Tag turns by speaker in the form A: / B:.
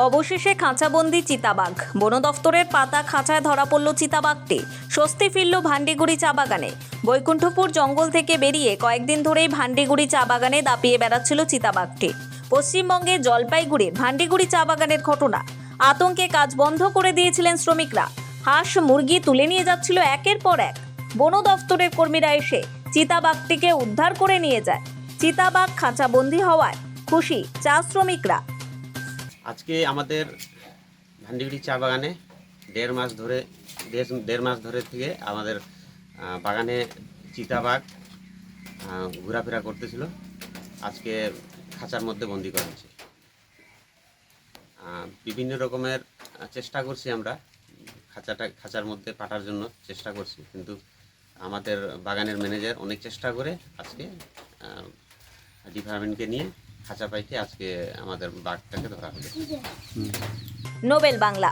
A: অবশেষে খাঁচাবন্দি চিতাবাঘ। বন দফতরের পাতা খাঁচায় ধরা পড়ল চিতাবাঘটি। স্বস্তি ফিরল ভান্ডিগুড়ি চা বাগানে। বৈকুণ্ঠপুর জঙ্গল থেকে বেরিয়ে কয়েকদিন ধরেই ভান্ডিগুড়ি চা বাগানে দাপিয়ে বেড়াচ্ছিল চিতাবাঘটি। পশ্চিমবঙ্গে জলপাইগুড়ি ভান্ডিগুড়ি চা বাগানের ঘটনা। আতঙ্কে কাজ বন্ধ করে দিয়েছিলেন শ্রমিকরা। হাঁস মুরগি তুলে নিয়ে যাচ্ছিল একের পর এক। বন দফতরের কর্মীরা এসে চিতাবাঘটিকে উদ্ধার করে নিয়ে যায়। চিতাবাঘ খাঁচাবন্দি হওয়ায় খুশি চা শ্রমিকরা।
B: আজকে আমাদের ভান্ডিগুড়ি চা বাগানে দেড় মাস ধরে থেকে আমাদের বাগানে চিতাবাঘ ঘোরাফেরা করতেছিল। আজকে খাঁচার মধ্যে বন্দি করা হয়েছে। বিভিন্ন রকমের চেষ্টা করছি আমরা খাঁচার মধ্যে পাঠার জন্য চেষ্টা করছি, কিন্তু আমাদের বাগানের ম্যানেজার অনেক চেষ্টা করে আজকে ডিপার্টমেন্টকে নিয়ে খাঁচা পাইতে আজকে আমাদের বাঘটাকে ধরা হলো।
A: নোবেল বাংলা।